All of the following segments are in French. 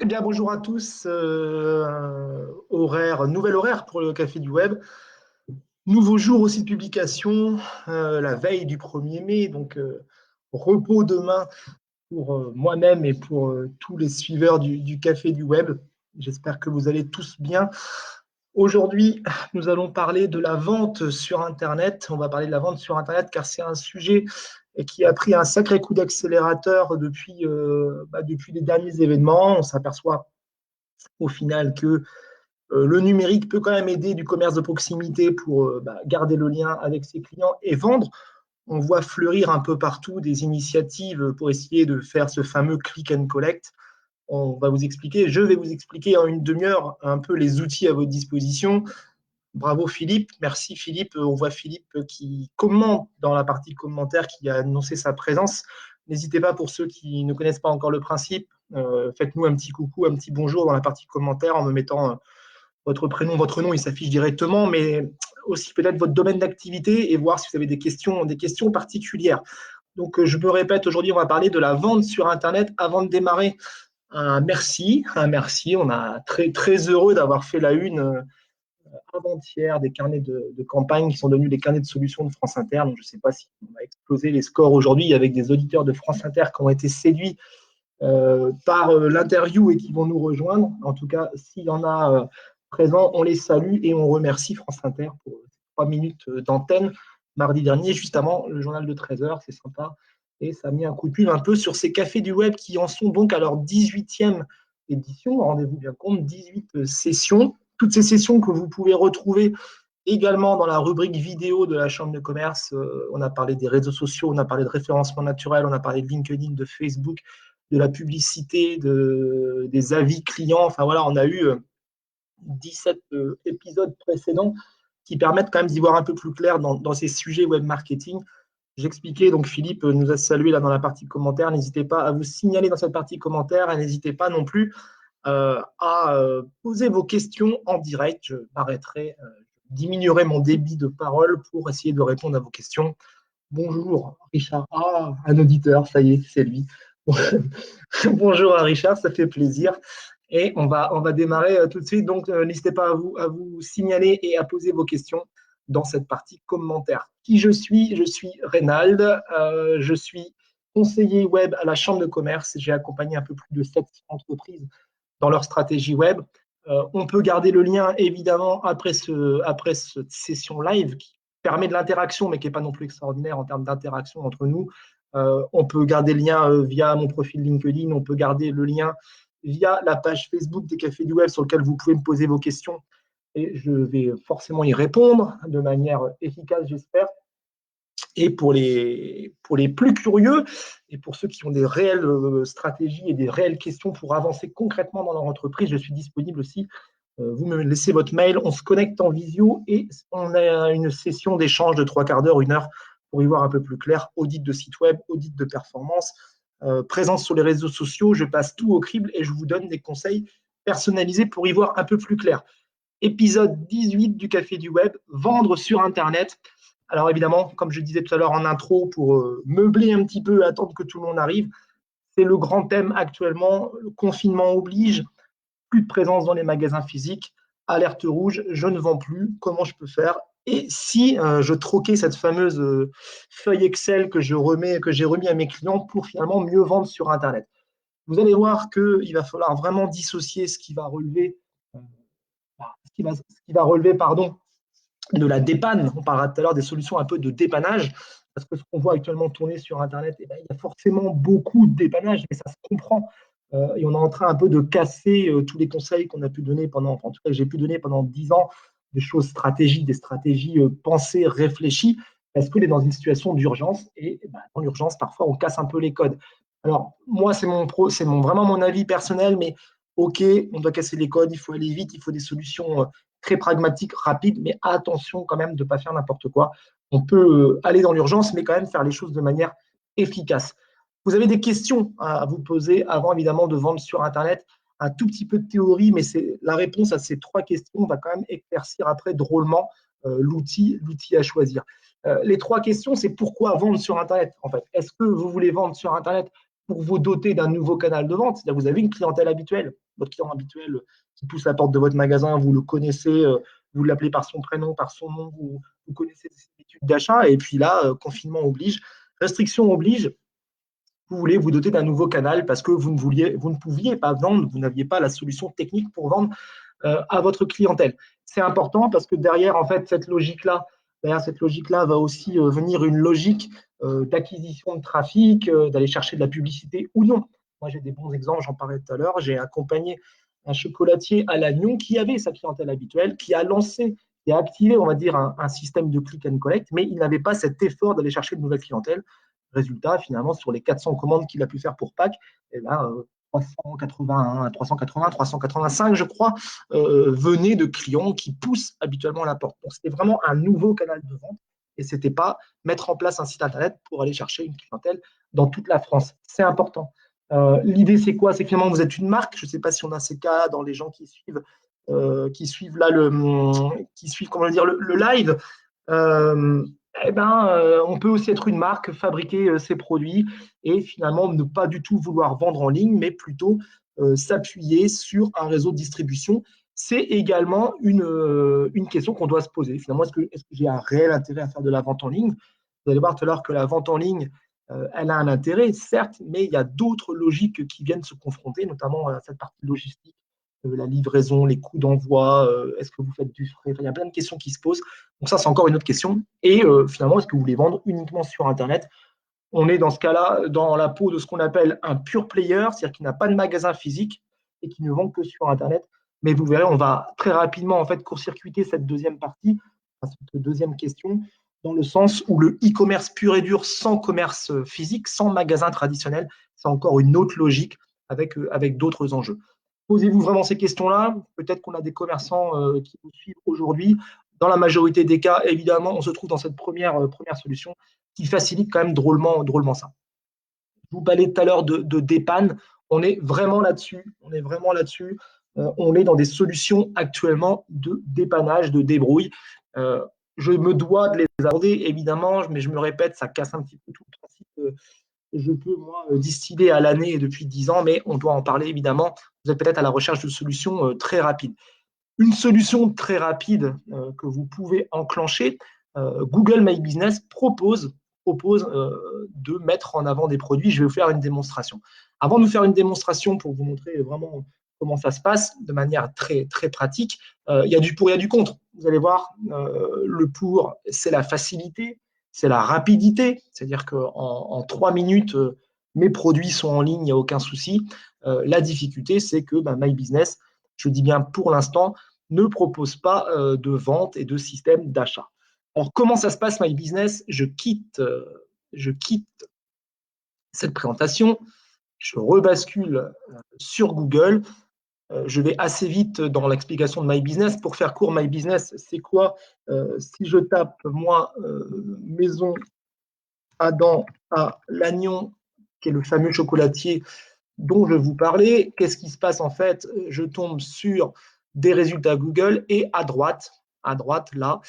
Eh bien, bonjour à tous. Nouvel horaire pour le Café du Web. Nouveau jour aussi de publication, la veille du 1er mai. Donc, repos demain pour moi-même et pour tous les suiveurs du Café du Web. J'espère que vous allez tous bien. Aujourd'hui, nous allons parler de la vente sur Internet. On va parler de la vente sur Internet car c'est un sujet qui a pris un sacré coup d'accélérateur depuis les derniers événements. On s'aperçoit au final que le numérique peut quand même aider du commerce de proximité pour garder le lien avec ses clients et vendre. On voit fleurir un peu partout des initiatives pour essayer de faire ce fameux click and collect. Je vais vous expliquer en une demi-heure un peu les outils à votre disposition. Bravo Philippe, merci Philippe. On voit Philippe qui commente dans la partie commentaire, qui a annoncé sa présence. N'hésitez pas, pour ceux qui ne connaissent pas encore le principe, faites-nous un petit coucou, un petit bonjour dans la partie commentaire en me mettant votre prénom, votre nom, il s'affiche directement, mais aussi peut-être votre domaine d'activité et voir si vous avez des questions particulières. Donc, je me répète, aujourd'hui, on va parler de la vente sur Internet. Avant de démarrer, un merci. On a très, très heureux d'avoir fait la une avant-hier des carnets de campagne qui sont devenus des carnets de solutions de France Inter. Donc, je ne sais pas si on va exploser les scores aujourd'hui avec des auditeurs de France Inter qui ont été séduits par l'interview et qui vont nous rejoindre. En tout cas, s'il y en a présents, on les salue et on remercie France Inter pour 3 minutes d'antenne mardi dernier, juste avant le journal de 13h. C'est sympa. Et ça a mis un coup de pub un peu sur ces cafés du web qui en sont donc à leur 18e édition. Rendez-vous bien compte, 18 sessions. Toutes ces sessions que vous pouvez retrouver également dans la rubrique vidéo de la Chambre de commerce. On a parlé des réseaux sociaux, on a parlé de référencement naturel, on a parlé de LinkedIn, de Facebook, de la publicité, des avis clients. Enfin voilà, on a eu 17 épisodes précédents qui permettent quand même d'y voir un peu plus clair dans ces sujets web marketing. J'expliquais, donc Philippe nous a salué là dans la partie commentaire. N'hésitez pas à vous signaler dans cette partie commentaire et n'hésitez pas non plus à poser vos questions en direct. Je diminuerai mon débit de parole pour essayer de répondre à vos questions. Bonjour Richard. Ah, un auditeur, ça y est, c'est lui. Bonjour à Richard, ça fait plaisir. Et on va démarrer tout de suite. Donc, n'hésitez pas à vous signaler et à poser vos questions dans cette partie commentaire. Qui je suis? Je suis Reynald. Je suis conseiller web à la Chambre de commerce. J'ai accompagné un peu plus de 7 entreprises dans leur stratégie web. On peut garder le lien, évidemment, après cette session live qui permet de l'interaction, mais qui n'est pas non plus extraordinaire en termes d'interaction entre nous. On peut garder le lien via mon profil LinkedIn, on peut garder le lien via la page Facebook des Cafés du Web sur lequel vous pouvez me poser vos questions et je vais forcément y répondre de manière efficace, j'espère. Et pour les plus curieux et pour ceux qui ont des réelles stratégies et des réelles questions pour avancer concrètement dans leur entreprise, je suis disponible aussi. Vous me laissez votre mail, on se connecte en visio et on a une session d'échange de 3/4 d'heure, 1 heure pour y voir un peu plus clair. Audit de site web, audit de performance, présence sur les réseaux sociaux. Je passe tout au crible et je vous donne des conseils personnalisés pour y voir un peu plus clair. Épisode 18 du Café du Web, vendre sur Internet. Alors évidemment, comme je disais tout à l'heure en intro, pour meubler un petit peu, attendre que tout le monde arrive, c'est le grand thème actuellement. Le confinement oblige, plus de présence dans les magasins physiques, alerte rouge, je ne vends plus, comment je peux faire? Et si je troquais cette fameuse feuille Excel que j'ai remis à mes clients pour finalement mieux vendre sur Internet? Vous allez voir qu'il va falloir vraiment dissocier ce qui va relever, pardon, de la dépanne. On parlera tout à l'heure des solutions un peu de dépannage, parce que ce qu'on voit actuellement tourner sur Internet, eh ben, il y a forcément beaucoup de dépannage, mais ça se comprend. Et on est en train un peu de casser tous les conseils qu'on a pu donner en tout cas, j'ai pu donner pendant 10 ans, des choses stratégiques, des stratégies pensées, réfléchies, parce qu'on est dans une situation d'urgence, et ben, dans l'urgence, parfois, on casse un peu les codes. Alors, moi, vraiment mon avis personnel, mais OK, on doit casser les codes, il faut aller vite, il faut des solutions très pragmatiques, rapides, mais attention quand même de ne pas faire n'importe quoi. On peut aller dans l'urgence, mais quand même faire les choses de manière efficace. Vous avez des questions à vous poser avant, évidemment, de vendre sur Internet. Un tout petit peu de théorie, mais la réponse à ces 3 questions va quand même éclaircir après drôlement l'outil à choisir. Les 3 questions, c'est pourquoi vendre sur Internet, en fait. Est-ce que vous voulez vendre sur Internet pour vous doter d'un nouveau canal de vente? C'est-à-dire, vous avez une clientèle habituelle, votre client habituel qui pousse la porte de votre magasin, vous le connaissez, vous l'appelez par son prénom, par son nom, vous connaissez ses habitudes d'achat. Et puis là, confinement oblige, restriction oblige, vous voulez vous doter d'un nouveau canal parce que vous ne pouviez pas vendre, vous n'aviez pas la solution technique pour vendre à votre clientèle. C'est important parce que derrière, en fait, derrière cette logique-là va aussi venir une logique d'acquisition de trafic, d'aller chercher de la publicité ou non. Moi, j'ai des bons exemples, j'en parlais tout à l'heure. J'ai accompagné un chocolatier à Lannion qui avait sa clientèle habituelle, qui a lancé et a activé, on va dire, un système de click and collect, mais il n'avait pas cet effort d'aller chercher de nouvelles clientèles. Résultat, finalement, sur les 400 commandes qu'il a pu faire pour Pâques, et là, 381, 380, 385, je crois, venaient de clients qui poussent habituellement à la porte. Donc, c'était vraiment un nouveau canal de vente et ce n'était pas mettre en place un site Internet pour aller chercher une clientèle dans toute la France. C'est important. L'idée, c'est quoi? C'est que finalement, vous êtes une marque. Je ne sais pas si on a ces cas dans les gens qui suivent là qui suivent, comment dire, le live. Euh, on peut aussi être une marque, fabriquer ses produits et finalement ne pas du tout vouloir vendre en ligne, mais plutôt s'appuyer sur un réseau de distribution. C'est également une question qu'on doit se poser. Finalement, est-ce que j'ai un réel intérêt à faire de la vente en ligne? Vous allez voir tout à l'heure que la vente en ligne, elle a un intérêt, certes, mais il y a d'autres logiques qui viennent se confronter, notamment à cette partie logistique, la livraison, les coûts d'envoi, est-ce que vous faites du frais? Enfin, il y a plein de questions qui se posent. Donc ça, c'est encore une autre question. Et finalement, est-ce que vous voulez vendre uniquement sur Internet? On est dans ce cas-là dans la peau de ce qu'on appelle un pure player, c'est-à-dire qui n'a pas de magasin physique et qui ne vend que sur Internet. Mais vous verrez, on va très rapidement en fait court-circuiter cette deuxième partie, cette deuxième question, dans le sens où le e-commerce pur et dur sans commerce physique, sans magasin traditionnel, c'est encore une autre logique avec d'autres enjeux. Posez-vous vraiment ces questions-là. Peut-être qu'on a des commerçants qui nous suivent aujourd'hui. Dans la majorité des cas, évidemment, on se trouve dans cette première solution qui facilite quand même drôlement ça. Je vous parlais tout à l'heure de dépanne. On est vraiment là-dessus. On est dans des solutions actuellement de dépannage, de débrouille. Je me dois de les aborder, évidemment, mais je me répète, ça casse un petit peu tout le principe. Je peux, moi, distiller à l'année et depuis 10 ans, mais on doit en parler, évidemment. Vous êtes peut-être à la recherche de solutions très rapides. Une solution très rapide que vous pouvez enclencher, Google My Business propose de mettre en avant des produits. Je vais vous faire une démonstration. Avant de vous faire une démonstration pour vous montrer vraiment comment ça se passe de manière très, très pratique, il y a du pour, il y a du contre. Vous allez voir, le pour, c'est la facilité, c'est la rapidité, c'est-à-dire qu'en 3 minutes, mes produits sont en ligne, il n'y a aucun souci. La difficulté, c'est que My Business, je dis bien pour l'instant, ne propose pas de vente et de système d'achat. Alors, comment ça se passe, My Business? Je quitte cette présentation, je rebascule sur Google. Je vais assez vite dans l'explication de My Business. Pour faire court, My Business, c'est quoi? Si je tape, moi, maison Adam à Lannion, qui est le fameux chocolatier dont je vous parlais, qu'est-ce qui se passe en fait? Je tombe sur des résultats Google et à droite là,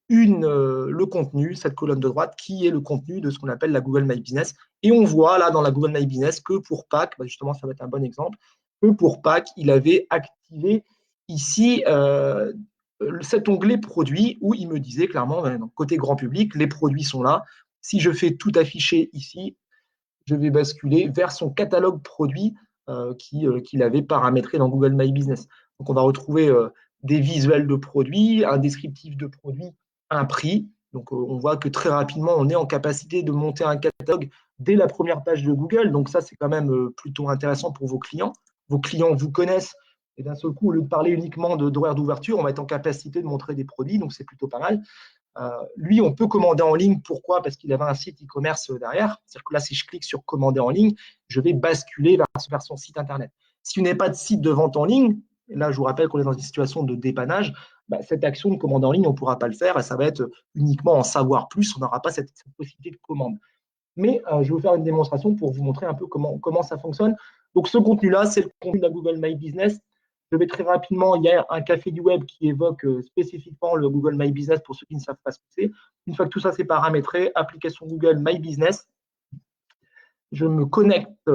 le contenu, cette colonne de droite, qui est le contenu de ce qu'on appelle la Google My Business. Et on voit là dans la Google My Business que pour Pâques, justement, ça va être un bon exemple, que pour Pâques, il avait activé ici cet onglet produits où il me disait clairement, côté grand public, les produits sont là. Si je fais tout afficher ici, je vais basculer vers son catalogue produit qu'il avait paramétré dans Google My Business. Donc, on va retrouver des visuels de produits, un descriptif de produits, un prix. Donc, on voit que très rapidement, on est en capacité de monter un catalogue dès la première page de Google. Donc, ça, c'est quand même plutôt intéressant pour vos clients. Vos clients vous connaissent. Et d'un seul coup, au lieu de parler uniquement d'horaire d'ouverture, on va être en capacité de montrer des produits. Donc, c'est plutôt pas mal. Lui, on peut commander en ligne. Pourquoi? Parce qu'il avait un site e-commerce derrière. C'est-à-dire que là, si je clique sur commander en ligne, je vais basculer vers son site Internet. Si vous n'avez pas de site de vente en ligne, et là, je vous rappelle qu'on est dans une situation de dépannage, cette action de commande en ligne, on ne pourra pas le faire et ça va être uniquement en savoir plus. On n'aura pas cette possibilité de commande. Mais je vais vous faire une démonstration pour vous montrer un peu comment ça fonctionne. Donc, ce contenu-là, c'est le contenu de la Google My Business. Je vais très rapidement, il y a un café du web qui évoque spécifiquement le Google My Business pour ceux qui ne savent pas ce que c'est. Une fois que tout ça c'est paramétré, application Google My Business, je me connecte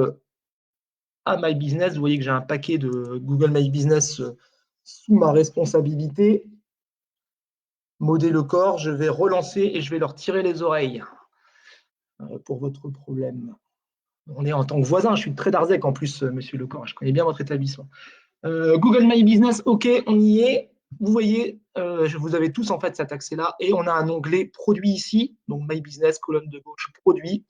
à My Business. Vous voyez que j'ai un paquet de Google My Business sous ma responsabilité. Modder le corps, je vais relancer et je vais leur tirer les oreilles pour votre problème. On est en tant que voisin, je suis de Trédarzec en plus, monsieur Lecor, je connais bien votre établissement. Google My Business, OK, on y est. Vous voyez, vous avez tous en fait cet accès-là et on a un onglet produit ici, donc My Business, colonne de gauche, produits.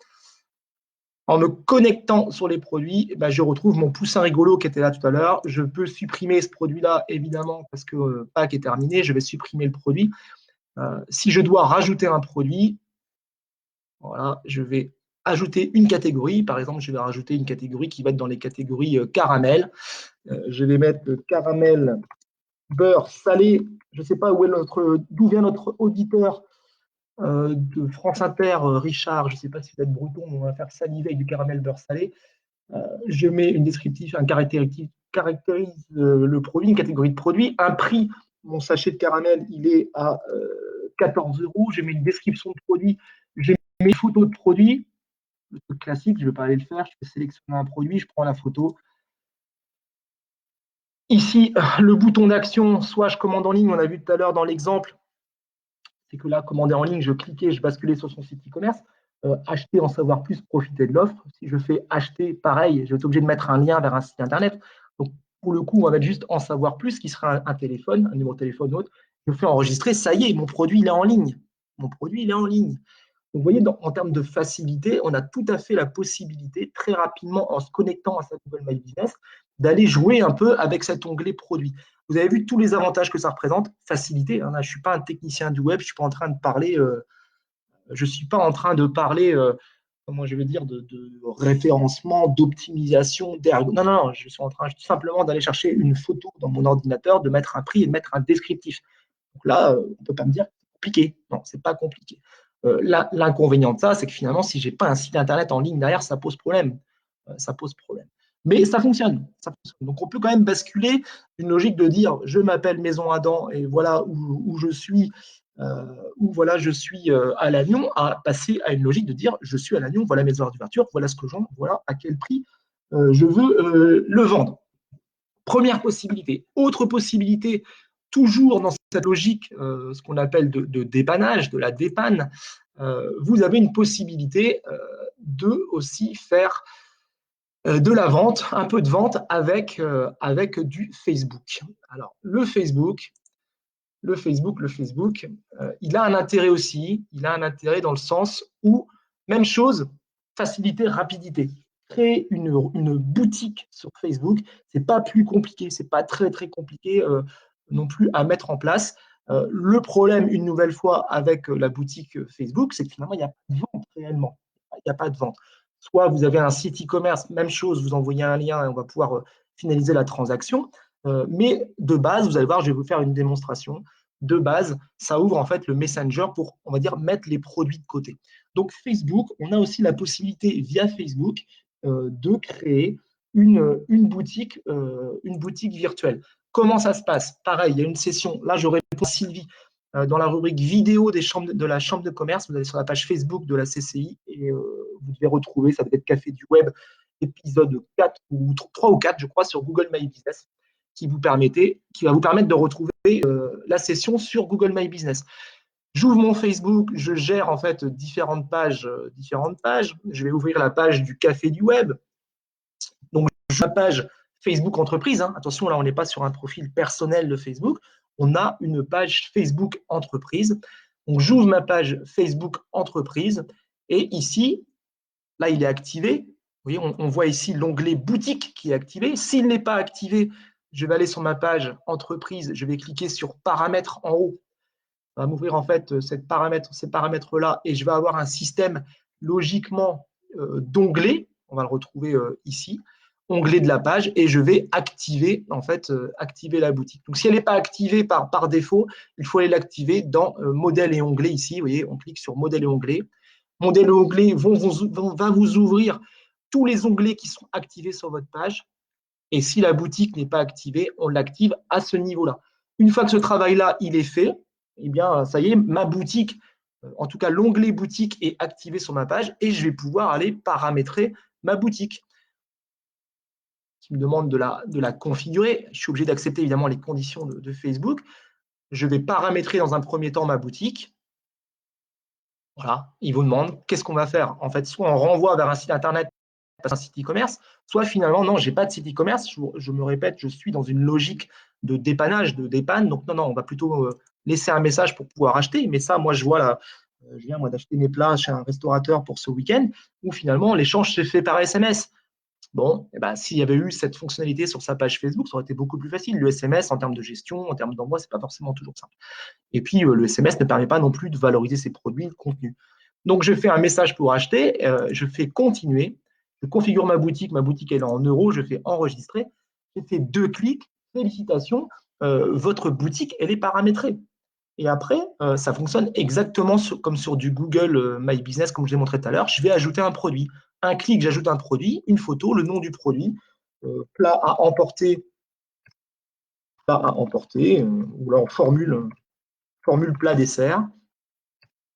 En me connectant sur les produits, ben, je retrouve mon poussin rigolo qui était là tout à l'heure. Je peux supprimer ce produit-là, évidemment, parce que Pâques est terminé, je vais supprimer le produit. Si je dois rajouter un produit, voilà, je vais ajouter une catégorie. Par exemple, je vais rajouter une catégorie qui va être dans les catégories caramel. Je vais mettre caramel, beurre, salé. Je ne sais pas d'où vient notre auditeur de France Inter, Richard. Je ne sais pas si vous êtes breton, on va faire saliver avec du caramel beurre salé. Je mets une descriptif, un caractérise le produit, une catégorie de produit. Un prix, mon sachet de caramel, il est à 14 €. Je mets une description de produit. J'ai mes photos de produits. Le truc classique, je ne vais pas aller le faire. Je vais sélectionner un produit, je prends la photo. Ici, le bouton d'action, soit je commande en ligne, on a vu tout à l'heure dans l'exemple, c'est que là, commander en ligne, je cliquais, je basculais sur son site e-commerce. Acheter, en savoir plus, profiter de l'offre. Si je fais acheter, pareil, je vais être obligé de mettre un lien vers un site internet. Donc, pour le coup, on va mettre juste en savoir plus, qui sera un téléphone, un numéro de téléphone ou autre. Je fais enregistrer, ça y est, mon produit, il est en ligne. Mon produit, il est en ligne. Donc, vous voyez, en termes de facilité, on a tout à fait la possibilité, très rapidement, en se connectant à sa Google My Business, d'aller jouer un peu avec cet onglet produit. Vous avez vu tous les avantages que ça représente. Facilité, hein, je ne suis pas un technicien du web, je ne suis pas en train de parler, comment je vais dire, de référencement, d'optimisation, d'ergo. Non, non, non, je suis en train tout simplement d'aller chercher une photo dans mon ordinateur, de mettre un prix et de mettre un descriptif. Donc là, on ne peut pas me dire que c'est compliqué. Non, ce n'est pas compliqué. L'inconvénient de ça, c'est que finalement, si je n'ai pas un site internet en ligne derrière, ça pose problème. Ça pose problème. Mais ça fonctionne, ça fonctionne. Donc on peut quand même basculer d'une logique de dire je m'appelle Maison Adam et voilà où je suis, où voilà je suis à Lannion, à passer à une logique de dire je suis à Lannion, voilà mes horaires d'ouverture, voilà ce que j'en, voilà à quel prix je veux le vendre. Première possibilité. Autre possibilité, toujours dans cette logique, ce qu'on appelle de dépannage, de la dépanne, vous avez une possibilité de aussi faire de la vente, un peu de vente avec du Facebook. Alors, le Facebook, il a un intérêt aussi. Il a un intérêt dans le sens où, même chose, facilité, rapidité. Créer une boutique sur Facebook, c'est pas plus compliqué, c'est pas très très compliqué non plus à mettre en place. Le problème, une nouvelle fois, avec la boutique Facebook, c'est que finalement, il n'y a pas de vente réellement. Il n'y a pas de vente. Soit vous avez un site e-commerce, même chose, vous envoyez un lien et on va pouvoir finaliser la transaction. Mais de base, vous allez voir, je vais vous faire une démonstration. De base, ça ouvre en fait le Messenger pour, on va dire, mettre les produits de côté. Donc Facebook, on a aussi la possibilité via Facebook de créer une boutique virtuelle. Comment ça se passe? Pareil, il y a une session. Là, je réponds à Sylvie dans la rubrique vidéo de la Chambre de commerce. Vous allez sur la page Facebook de la CCI et vous devez retrouver, ça devait être Café du Web, épisode 4 ou 3 ou 4, je crois, sur Google My Business, qui va vous permettre de retrouver la session sur Google My Business. J'ouvre mon Facebook, je gère en fait différentes pages. Je vais ouvrir la page du Café du Web. Donc, la page Facebook entreprise. Hein. Attention, là, on n'est pas sur un profil personnel de Facebook. On a une page Facebook entreprise. Donc, j'ouvre ma page Facebook entreprise et ici, là, il est activé. Vous voyez, on voit ici l'onglet boutique qui est activé. S'il n'est pas activé, je vais aller sur ma page entreprise. Je vais cliquer sur paramètres en haut. Ça va m'ouvrir en fait ces paramètres-là et je vais avoir un système logiquement d'onglets. On va le retrouver ici, onglet de la page et je vais activer activer la boutique. Donc si elle n'est pas activée par défaut, il faut aller l'activer dans modèle et onglet ici. Vous voyez, on clique sur modèle et onglet. Modèle et onglet va vous ouvrir tous les onglets qui sont activés sur votre page. Et si la boutique n'est pas activée, on l'active à ce niveau-là. Une fois que ce travail-là, il est fait, eh bien, ça y est, ma boutique, en tout cas l'onglet boutique est activé sur ma page et je vais pouvoir aller paramétrer ma boutique. qui me demande de la configurer. Je suis obligé d'accepter évidemment les conditions de Facebook. Je vais paramétrer dans un premier temps ma boutique. Voilà, il vous demande qu'est-ce qu'on va faire. En fait, soit on renvoie vers un site internet, un site e-commerce, soit finalement, non, je n'ai pas de site e-commerce. Je me répète, je suis dans une logique de dépannage, de dépanne. Donc, non, on va plutôt laisser un message pour pouvoir acheter. Mais ça, moi, je vois là, je viens moi d'acheter mes plats chez un restaurateur pour ce week-end, où finalement, l'échange s'est fait par SMS. Bon, eh ben, s'il y avait eu cette fonctionnalité sur sa page Facebook, ça aurait été beaucoup plus facile. Le SMS, en termes de gestion, en termes d'envoi, ce n'est pas forcément toujours simple. Et puis, le SMS ne permet pas non plus de valoriser ses produits, le contenu. Donc, je fais un message pour acheter, je fais continuer, je configure ma boutique elle est en euros, je fais enregistrer, j'ai fait 2 clics, félicitations, votre boutique, elle est paramétrée. Et après, ça fonctionne exactement comme sur du Google My Business, comme je l'ai montré tout à l'heure. Je vais ajouter un produit. Un clic, j'ajoute un produit, une photo, le nom du produit, plat à emporter, ou alors formule plat dessert.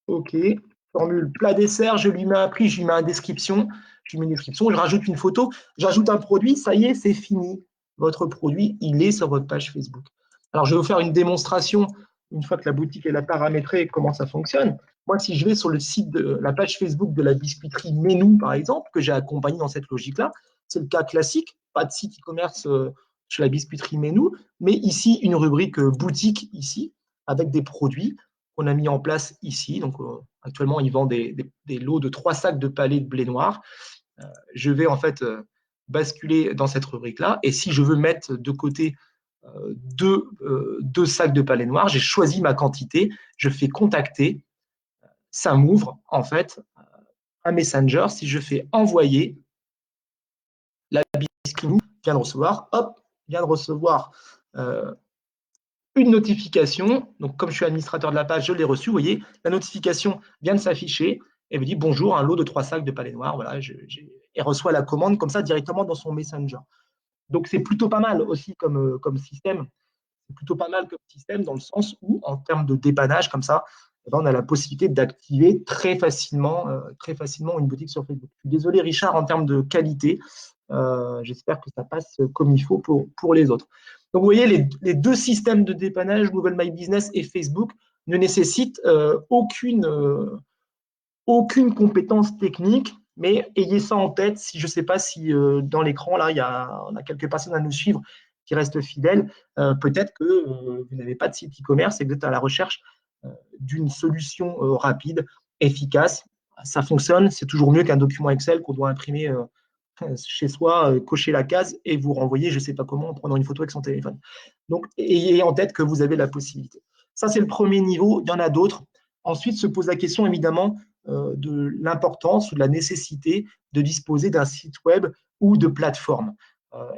OK. Formule plat dessert, je lui mets un prix, je lui mets une description, je rajoute une photo, j'ajoute un produit, ça y est, c'est fini. Votre produit, il est sur votre page Facebook. Alors, je vais vous faire une démonstration, une fois que la boutique est paramétrée, comment ça fonctionne. Moi, si je vais sur le site de la page Facebook de la biscuiterie Ménou, par exemple, que j'ai accompagné dans cette logique-là, c'est le cas classique, pas de site e-commerce chez la biscuiterie Ménou, mais ici, une rubrique boutique, ici, avec des produits qu'on a mis en place ici. Donc, actuellement, ils vendent des lots de 3 sacs de palets de blé noir. Je vais en fait basculer dans cette rubrique-là. Et si je veux mettre de côté 2 sacs de palais noirs, j'ai choisi ma quantité, je fais contacter, ça m'ouvre en fait un messenger. Si je fais envoyer, la biscuiterie vient de recevoir, vient de recevoir une notification. Donc, comme je suis administrateur de la page, je l'ai reçue. Vous voyez, la notification vient de s'afficher et me dit bonjour, un lot de 3 sacs de palais noirs. Voilà, et reçoit la commande comme ça directement dans son Messenger. Donc, c'est plutôt pas mal aussi comme système. C'est plutôt pas mal comme système dans le sens où, en termes de dépannage, comme ça, on a la possibilité d'activer très facilement une boutique sur Facebook. Je suis désolé, Richard, en termes de qualité. J'espère que ça passe comme il faut pour les autres. Donc, vous voyez, les 2 systèmes de dépannage, Google My Business et Facebook, ne nécessitent aucune compétence technique, mais ayez ça en tête. Si je ne sais pas si dans l'écran, là, on a quelques personnes à nous suivre qui restent fidèles, peut-être que vous n'avez pas de site e-commerce et que vous êtes à la recherche d'une solution rapide, efficace. Ça fonctionne, c'est toujours mieux qu'un document Excel qu'on doit imprimer chez soi, cocher la case et vous renvoyer, je ne sais pas comment, en prenant une photo avec son téléphone. Donc, ayez en tête que vous avez la possibilité. Ça, c'est le premier niveau. Il y en a d'autres. Ensuite, se pose la question, évidemment, de l'importance ou de la nécessité de disposer d'un site web ou de plateformes.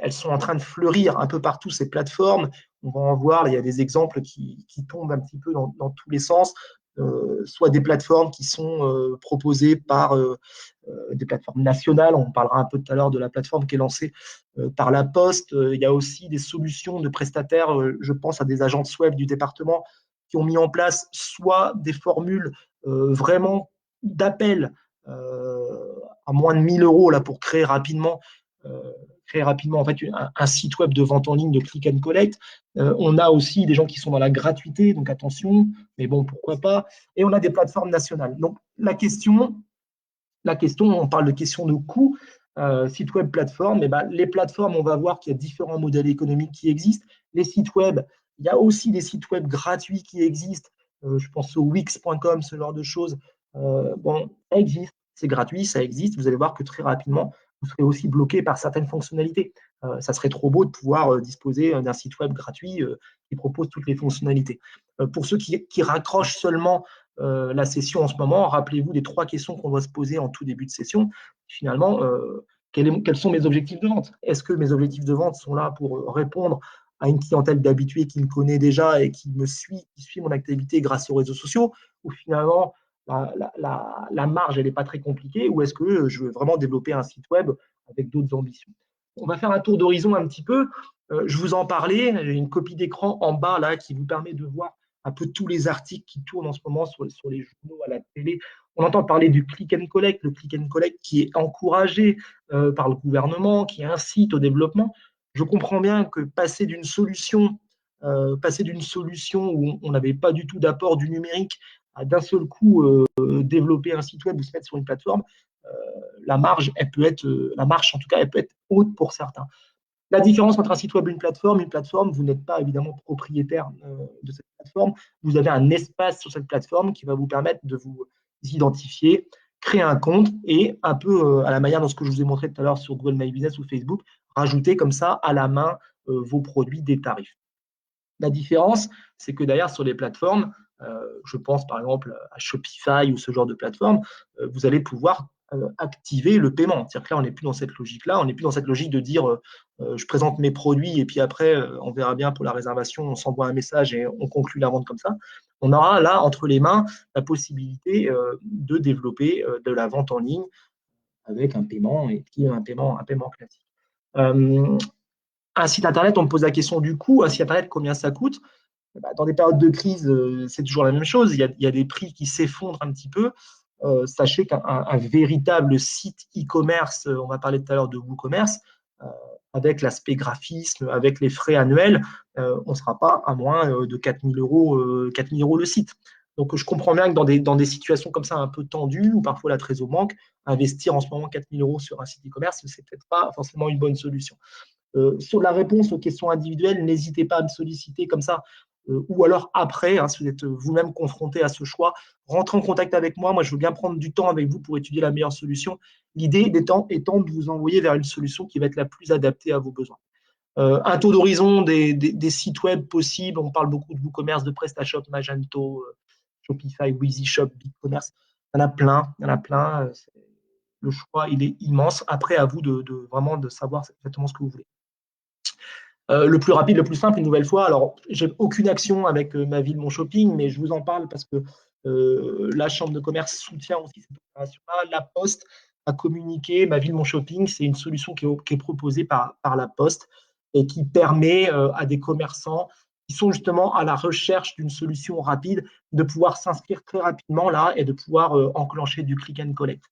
Elles sont en train de fleurir un peu partout, ces plateformes. On va en voir, il y a des exemples qui tombent un petit peu dans tous les sens. Soit des plateformes qui sont proposées par des plateformes nationales. On parlera un peu tout à l'heure de la plateforme qui est lancée par la Poste. Il y a aussi des solutions de prestataires, je pense à des agences web du département qui ont mis en place soit des formules vraiment d'appel à moins de 1 000 € là, pour créer rapidement en fait un site web de vente en ligne de click and collect. On a aussi des gens qui sont dans la gratuité, donc attention, mais bon, pourquoi pas. Et on a des plateformes nationales. Donc la question, on parle de question de coût, site web, plateforme. Et ben, les plateformes, on va voir qu'il y a différents modèles économiques qui existent. Les sites web, il y a aussi des sites web gratuits qui existent. Je pense au wix.com, ce genre de choses. Bon, ça existe, c'est gratuit, ça existe. Vous allez voir que très rapidement, vous serez aussi bloqué par certaines fonctionnalités. Ça serait trop beau de pouvoir disposer d'un site web gratuit qui propose toutes les fonctionnalités. Pour ceux qui raccrochent seulement la session en ce moment, rappelez-vous des 3 questions qu'on doit se poser en tout début de session. Finalement, quels sont mes objectifs de vente? Est-ce que mes objectifs de vente sont là pour répondre à une clientèle d'habitués qui me connaît déjà et qui suit mon activité grâce aux réseaux sociaux? Ou finalement, la marge, elle n'est pas très compliquée? Ou est-ce que je veux vraiment développer un site web avec d'autres ambitions? On va faire un tour d'horizon un petit peu. Je vous en parlais, j'ai une copie d'écran en bas là qui vous permet de voir un peu tous les articles qui tournent en ce moment sur les journaux, à la télé, On entend parler du click and collect, le click and collect qui est encouragé par le gouvernement, qui incite au développement. Je comprends bien que passer d'une solution où on n'avait pas du tout d'apport du numérique à d'un seul coup développer un site web ou se mettre sur une plateforme, la marge, la marche en tout cas, elle peut être haute pour certains. La différence entre un site web et une plateforme, vous n'êtes pas évidemment propriétaire de cette plateforme. Vous avez un espace sur cette plateforme qui va vous permettre de vous identifier, créer un compte et un peu à la manière de ce que je vous ai montré tout à l'heure sur Google My Business ou Facebook, rajouter comme ça à la main vos produits, des tarifs. La différence, c'est que derrière, sur les plateformes, je pense par exemple à Shopify ou ce genre de plateforme, vous allez pouvoir activer le paiement. C'est-à-dire que là, on n'est plus dans cette logique-là, on n'est plus dans cette logique de dire je présente mes produits et puis après, on verra bien pour la réservation, on s'envoie un message et on conclut la vente comme ça. On aura là, entre les mains, la possibilité de développer de la vente en ligne avec un paiement et qui est un paiement classique. Un site internet, on me pose la question du coût. Un site internet, combien ça coûte? Dans des périodes de crise, c'est toujours la même chose. Il y a des prix qui s'effondrent un petit peu. Sachez qu'un véritable site e-commerce, on va parler tout à l'heure de WooCommerce, avec l'aspect graphisme, avec les frais annuels, on ne sera pas à moins de 4 000 euros le site. Donc, je comprends bien que dans des situations comme ça un peu tendues, où parfois la trésor manque, investir en ce moment 4 000 euros sur un site e-commerce, ce n'est peut-être pas forcément une bonne solution. Sur la réponse aux questions individuelles, n'hésitez pas à me solliciter comme ça, ou alors après, hein, si vous êtes vous-même confronté à ce choix, rentrez en contact avec moi. Moi, je veux bien prendre du temps avec vous pour étudier la meilleure solution. L'idée étant de vous envoyer vers une solution qui va être la plus adaptée à vos besoins. Un taux d'horizon des sites web possibles, on parle beaucoup de WooCommerce, de PrestaShop, Magento, Shopify, WeezyShop, BigCommerce. Il y en a plein, le choix, il est immense. Après, à vous vraiment de savoir exactement ce que vous voulez. Le plus rapide, le plus simple, une nouvelle fois. Alors, j'ai aucune action avec ma ville, mon shopping, mais je vous en parle parce que la Chambre de commerce soutient aussi cette opération-là. La Poste a communiqué, ma ville, mon shopping, c'est une solution qui est proposée par la Poste et qui permet à des commerçants qui sont justement à la recherche d'une solution rapide de pouvoir s'inscrire très rapidement là et de pouvoir enclencher du click and collect.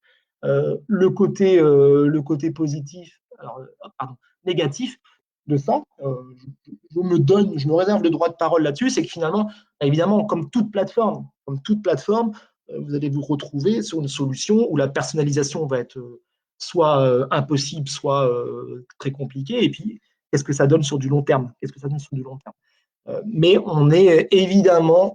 Le côté positif, négatif, de ça, je me réserve le droit de parole là-dessus, c'est que finalement, évidemment, comme toute plateforme, vous allez vous retrouver sur une solution où la personnalisation va être soit impossible, soit très compliquée. Et puis, qu'est-ce que ça donne sur du long terme? Mais on est évidemment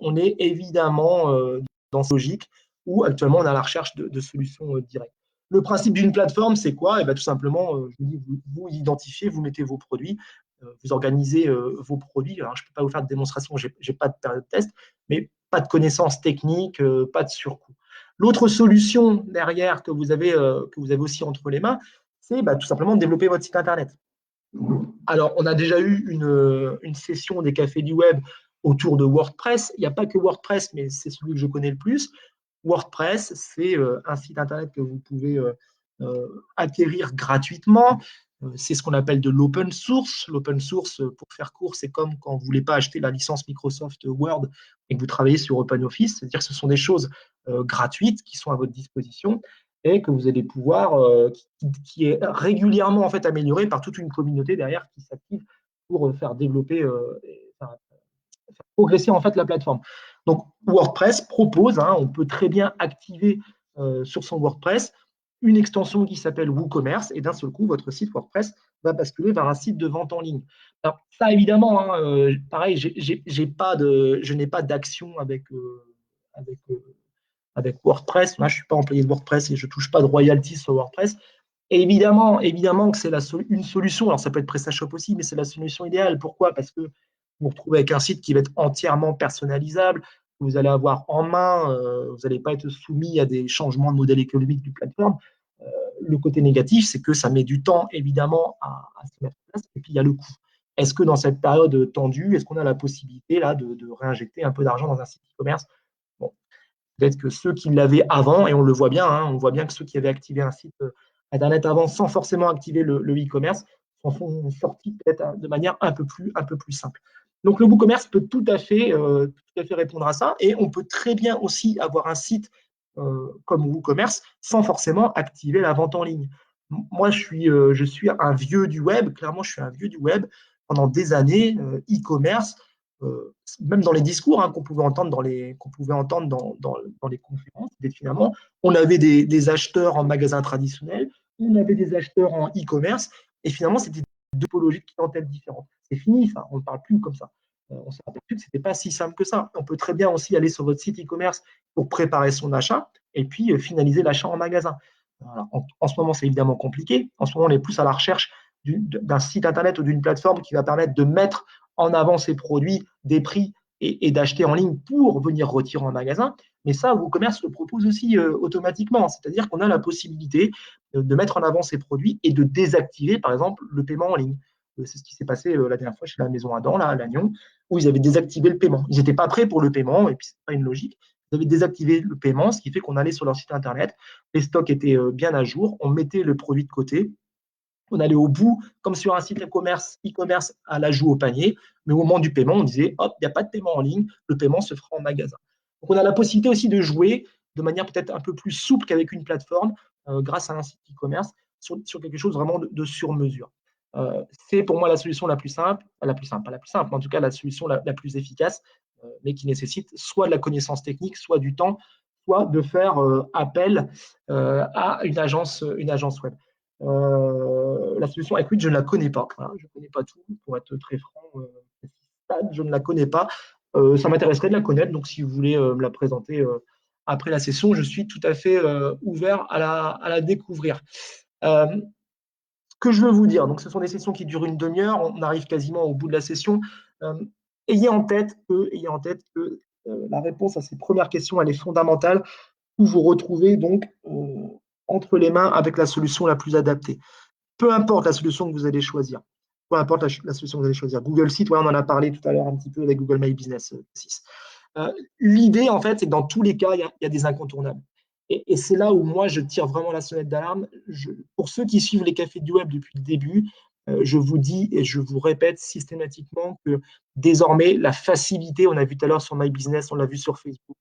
dans cette logique où actuellement on est à la recherche de solutions directes. Le principe d'une plateforme, c'est quoi? Tout simplement, je vous dis, vous identifiez, vous mettez vos produits, vous organisez vos produits. Alors, je ne peux pas vous faire de démonstration, je n'ai pas de période de test, mais pas de connaissances techniques, pas de surcoût. L'autre solution derrière que vous avez aussi entre les mains, c'est tout simplement de développer votre site internet. Alors, on a déjà eu une session des cafés du web autour de WordPress. Il n'y a pas que WordPress, mais c'est celui que je connais le plus. WordPress, c'est un site internet que vous pouvez acquérir gratuitement. C'est ce qu'on appelle de l'open source. L'open source, pour faire court, c'est comme quand vous ne voulez pas acheter la licence Microsoft Word et que vous travaillez sur OpenOffice. C'est-à-dire que ce sont des choses gratuites qui sont à votre disposition et que vous allez pouvoir, qui est régulièrement en fait améliorée par toute une communauté derrière qui s'active pour faire développer, faire progresser en fait la plateforme. Donc WordPress propose, on peut très bien activer sur son WordPress une extension qui s'appelle WooCommerce et d'un seul coup votre site WordPress va basculer vers un site de vente en ligne. Alors ça évidemment, pareil, je n'ai pas d'action avec WordPress. Moi, je ne suis pas employé de WordPress et je ne touche pas de royalties sur WordPress. Et évidemment que c'est une solution. Alors, ça peut être PrestaShop aussi, mais c'est la solution idéale. Pourquoi? Parce que vous vous retrouvez avec un site qui va être entièrement personnalisable, que vous allez avoir en main, vous n'allez pas être soumis à des changements de modèle économique du plateforme. Le côté négatif, c'est que ça met du temps, évidemment, à se mettre en place. Et puis, il y a le coût. Est-ce que dans cette période tendue, est-ce qu'on a la possibilité là, de réinjecter un peu d'argent dans un site e-commerce? Bon, peut-être que ceux qui l'avaient avant, et on le voit bien, on voit bien que ceux qui avaient activé un site Internet avant sans forcément activer le e-commerce s'en sont sortis peut-être de manière un peu plus simple. Donc, le WooCommerce peut tout à fait répondre à ça et on peut très bien aussi avoir un site comme WooCommerce sans forcément activer la vente en ligne. Moi, je suis un vieux du web, clairement, je suis un vieux du web. Pendant des années, e-commerce, même dans les discours qu'on pouvait entendre dans les conférences, finalement, on avait des acheteurs en magasin traditionnel, on avait des acheteurs en e-commerce, et finalement, c'était deux typologies de clientèle différentes. C'est fini, ça, on ne parle plus comme ça. On s'est rappelé que ce n'était pas si simple que ça. On peut très bien aussi aller sur votre site e-commerce pour préparer son achat et puis finaliser l'achat en magasin. Voilà. En ce moment, c'est évidemment compliqué. En ce moment, on est plus à la recherche d'un site internet ou d'une plateforme qui va permettre de mettre en avant ses produits, des prix et d'acheter en ligne pour venir retirer en magasin. Mais ça, WooCommerce le propose aussi automatiquement. C'est-à-dire qu'on a la possibilité de mettre en avant ses produits et de désactiver, par exemple, le paiement en ligne. C'est ce qui s'est passé la dernière fois chez la Maison Adam, là, à Lannion, où ils avaient désactivé le paiement. Ils n'étaient pas prêts pour le paiement, et puis ce n'est pas une logique. Ils avaient désactivé le paiement, ce qui fait qu'on allait sur leur site internet, les stocks étaient bien à jour, on mettait le produit de côté, on allait au bout, comme sur un site e-commerce à l'ajout au panier, mais au moment du paiement, on disait, hop, il n'y a pas de paiement en ligne, le paiement se fera en magasin. Donc, on a la possibilité aussi de jouer de manière peut-être un peu plus souple qu'avec une plateforme, grâce à un site e-commerce, sur quelque chose vraiment de sur-mesure. C'est pour moi la solution la plus simple, pas la plus simple, mais en tout cas la solution la plus efficace, mais qui nécessite soit de la connaissance technique, soit du temps, soit de faire appel à une agence web. La solution Equid, je ne la connais pas. Voilà, je ne connais pas tout, pour être très franc. Je ne la connais pas. Ça m'intéresserait de la connaître, donc si vous voulez me la présenter après la session, je suis tout à fait ouvert à la découvrir. Ce que je veux vous dire, donc ce sont des sessions qui durent une demi-heure, on arrive quasiment au bout de la session. Ayez en tête que la réponse à ces premières questions, elle est fondamentale, où vous retrouvez donc entre les mains avec la solution la plus adaptée. Peu importe la solution que vous allez choisir. Peu importe la solution que vous allez choisir. Google Sheet, ouais, on en a parlé tout à l'heure un petit peu avec Google My Business 6. L'idée, en fait, c'est que dans tous les cas, il y a des incontournables. Et c'est là où moi, je tire vraiment la sonnette d'alarme. Pour ceux qui suivent les cafés du web depuis le début, je vous dis et je vous répète systématiquement que désormais, la facilité, on a vu tout à l'heure sur My Business, on l'a vu sur Facebook,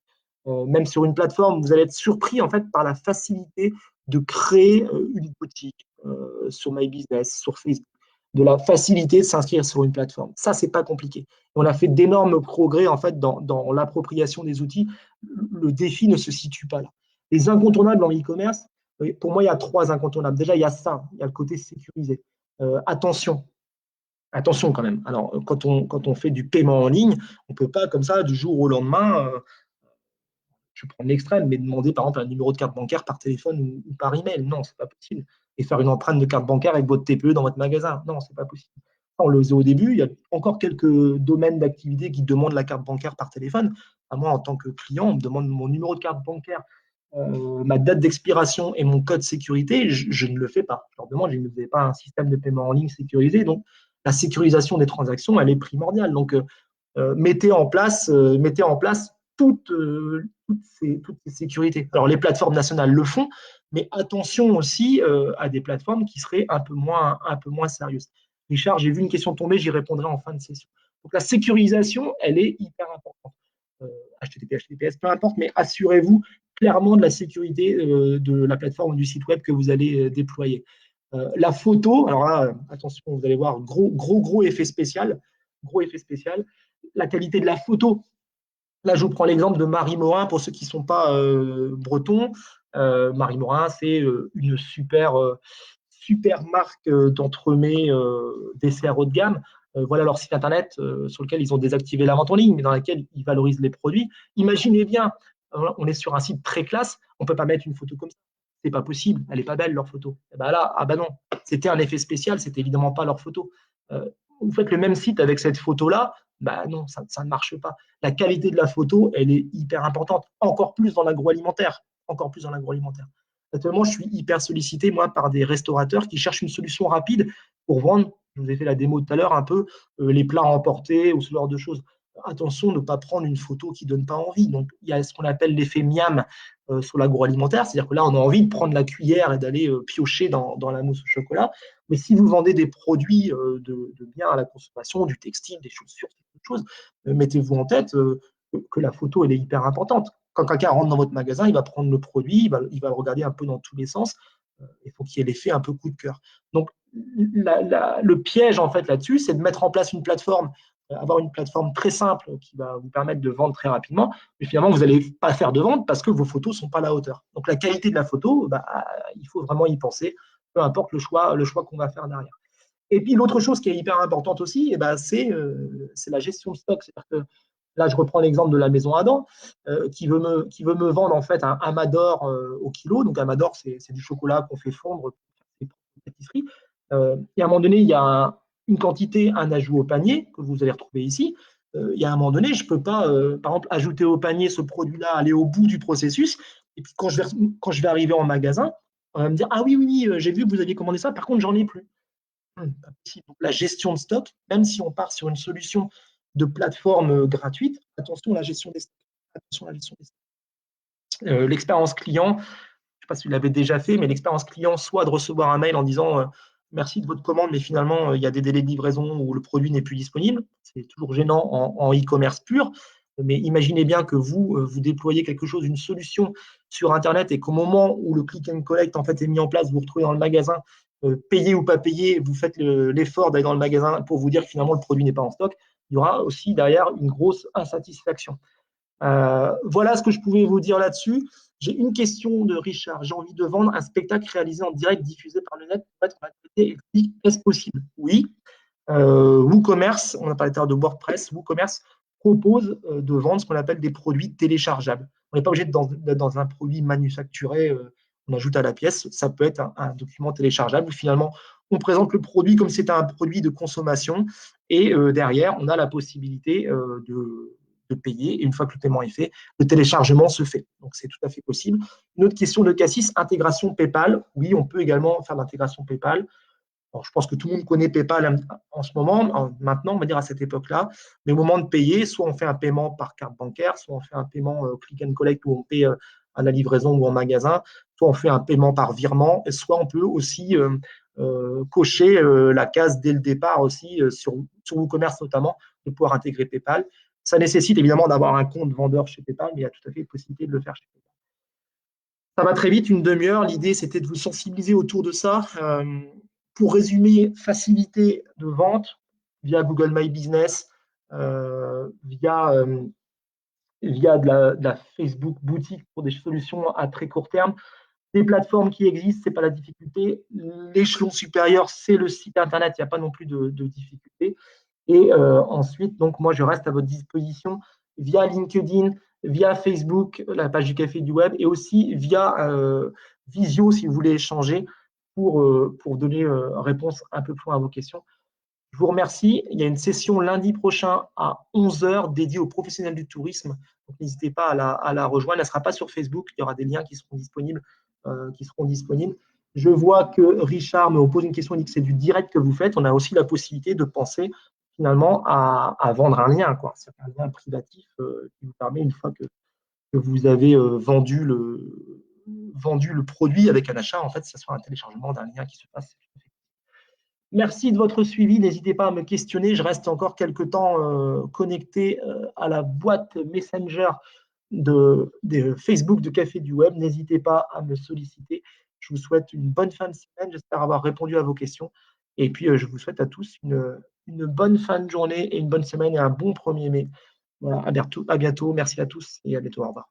même sur une plateforme, vous allez être surpris en fait par la facilité de créer une boutique sur My Business, sur Facebook, de la facilité de s'inscrire sur une plateforme. Ça, c'est pas compliqué. On a fait d'énormes progrès en fait dans l'appropriation des outils. Le défi ne se situe pas là. Les incontournables en e-commerce, pour moi, il y a 3 incontournables. Déjà, il y a ça, il y a le côté sécurisé. Attention quand même. Alors, quand on fait du paiement en ligne, on ne peut pas comme ça, du jour au lendemain, je prends l'extrême, mais demander par exemple un numéro de carte bancaire par téléphone ou par email. Non, c'est pas possible. Et faire une empreinte de carte bancaire avec votre TPE dans votre magasin. Non, c'est pas possible. On le faisait au début. Il y a encore quelques domaines d'activité qui demandent la carte bancaire par téléphone. Moi, en tant que client, on me demande mon numéro de carte bancaire, ma date d'expiration et mon code sécurité. Je ne le fais pas. Je leur demande, je ne fais pas un système de paiement en ligne sécurisé. Donc, la sécurisation des transactions, elle est primordiale. Donc, mettez en place toutes ces sécurités. Alors, les plateformes nationales le font, mais attention aussi à des plateformes qui seraient un peu moins sérieuses. Richard, j'ai vu une question tomber, j'y répondrai en fin de session. Donc, la sécurisation, elle est hyper importante. HTTP, HTTPS, peu importe, mais assurez-vous clairement de la sécurité de la plateforme ou du site web que vous allez déployer. La photo, alors là, attention, vous allez voir, gros effet spécial. Gros effet spécial. La qualité de la photo. Là, je vous prends l'exemple de Marie Morin pour ceux qui ne sont pas bretons. Marie Morin, c'est une super marque d'entremets desserts haut de gamme. Voilà leur site internet sur lequel ils ont désactivé la vente en ligne, mais dans lequel ils valorisent les produits. Imaginez bien, on est sur un site très classe, on ne peut pas mettre une photo comme ça. C'est pas possible, elle n'est pas belle leur photo. Et ben là, non, c'était un effet spécial, c'était évidemment pas leur photo. Vous faites le même site avec cette photo-là, non, ça ne marche pas. La qualité de la photo, elle est hyper importante, encore plus dans l'agroalimentaire. Actuellement, je suis hyper sollicité, moi, par des restaurateurs qui cherchent une solution rapide pour vendre, je vous ai fait la démo tout à l'heure, un peu les plats à emporter ou ce genre de choses. Attention de ne pas prendre une photo qui ne donne pas envie. Donc, il y a ce qu'on appelle l'effet miam sur l'agroalimentaire, c'est-à-dire que là, on a envie de prendre la cuillère et d'aller piocher dans la mousse au chocolat. Mais si vous vendez des produits de biens à la consommation, du textile, des chaussures, quelque chose, mettez-vous en tête que la photo, elle est hyper importante. quand quelqu'un rentre dans votre magasin, il va prendre le produit, il va le regarder un peu dans tous les sens. Il faut qu'il y ait l'effet un peu coup de cœur. Donc, le piège, en fait, là-dessus, c'est de mettre en place une plateforme, avoir une plateforme très simple qui va vous permettre de vendre très rapidement, mais finalement, vous n'allez pas faire de vente parce que vos photos ne sont pas à la hauteur. Donc, la qualité de la photo, il faut vraiment y penser, peu importe le choix qu'on va faire derrière. Et puis, l'autre chose qui est hyper importante aussi, c'est la gestion de stock. C'est-à-dire que là, je reprends l'exemple de la maison Adam, qui veut me vendre en fait un Amador au kilo. Donc, Amador, c'est du chocolat qu'on fait fondre pour ses propres pâtisseries. Et à un moment donné, il y a une quantité, un ajout au panier que vous allez retrouver ici. Il y a un moment donné, je ne peux pas, par exemple, ajouter au panier ce produit-là, aller au bout du processus. Et puis, quand je vais arriver en magasin, on va me dire, ah oui, oui, oui, j'ai vu que vous aviez commandé ça, par contre, j'en ai plus. Donc, la gestion de stock, même si on part sur une solution de plateforme gratuite, attention à la gestion des stocks. Attention à la gestion des stocks. L'expérience client, je ne sais pas si vous l'avez déjà fait, mais l'expérience client, soit de recevoir un mail en disant merci de votre commande, mais finalement, il y a des délais de livraison où le produit n'est plus disponible. C'est toujours gênant en e-commerce pur. Mais imaginez bien que vous déployez quelque chose, une solution sur Internet, et qu'au moment où le click and collect en fait est mis en place, vous vous retrouvez dans le magasin, payé ou pas payé, vous faites l'effort d'aller dans le magasin pour vous dire que finalement le produit n'est pas en stock. Il y aura aussi derrière une grosse insatisfaction. Voilà ce que je pouvais vous dire là-dessus. J'ai une question de Richard. J'ai envie de vendre un spectacle réalisé en direct, diffusé par le net pour être activité. Est-ce possible? Oui. WooCommerce, on a parlé tout à l'heure de WordPress, WooCommerce propose de vendre ce qu'on appelle des produits téléchargeables. On n'est pas obligé d'être dans un produit manufacturé, on ajoute à la pièce. Ça peut être un document téléchargeable où finalement on présente le produit comme si c'était un produit de consommation, et derrière on a la possibilité de payer, et une fois que le paiement est fait, le téléchargement se fait. Donc c'est tout à fait possible. Une autre question de Cassis, intégration PayPal. Oui, on peut également faire l'intégration PayPal. Alors, je pense que tout le monde connaît PayPal en ce moment, maintenant, on va dire à cette époque-là. Mais au moment de payer, soit on fait un paiement par carte bancaire, soit on fait un paiement click and collect où on paie à la livraison ou en magasin, soit on fait un paiement par virement, et soit on peut aussi cocher la case dès le départ aussi sur WooCommerce notamment, de pouvoir intégrer PayPal. Ça nécessite évidemment d'avoir un compte vendeur chez PayPal, mais il y a tout à fait possibilité de le faire chez PayPal. Ça va très vite, une demi-heure. L'idée, c'était de vous sensibiliser autour de ça. Pour résumer, facilité de vente via Google My Business, via de la Facebook boutique pour des solutions à très court terme. Des plateformes qui existent, ce n'est pas la difficulté. L'échelon supérieur, c'est le site Internet, il n'y a pas non plus de difficulté. Et ensuite, donc, moi, je reste à votre disposition via LinkedIn, via Facebook, la page du Café du Web, et aussi via Visio, si vous voulez échanger, pour donner réponse un peu plus loin à vos questions. Je vous remercie. Il y a une session lundi prochain à 11 h dédiée aux professionnels du tourisme. Donc, n'hésitez pas à la rejoindre. Elle ne sera pas sur Facebook. Il y aura des liens qui seront disponibles. Je vois que Richard me pose une question. Il dit que c'est du direct que vous faites. On a aussi la possibilité de penser finalement à vendre un lien, quoi. C'est un lien privatif qui vous permet, une fois que vous avez vendu le produit avec un achat, en fait, ce soit un téléchargement d'un lien qui se passe. Merci de votre suivi. N'hésitez pas à me questionner. Je reste encore quelques temps connecté à la boîte Messenger de Facebook de Café du Web. N'hésitez pas à me solliciter. Je vous souhaite une bonne fin de semaine. J'espère avoir répondu à vos questions. Et puis, je vous souhaite à tous une bonne fin de journée et une bonne semaine et un bon 1er mai. Voilà, à bientôt. Merci à tous et à bientôt. Au revoir.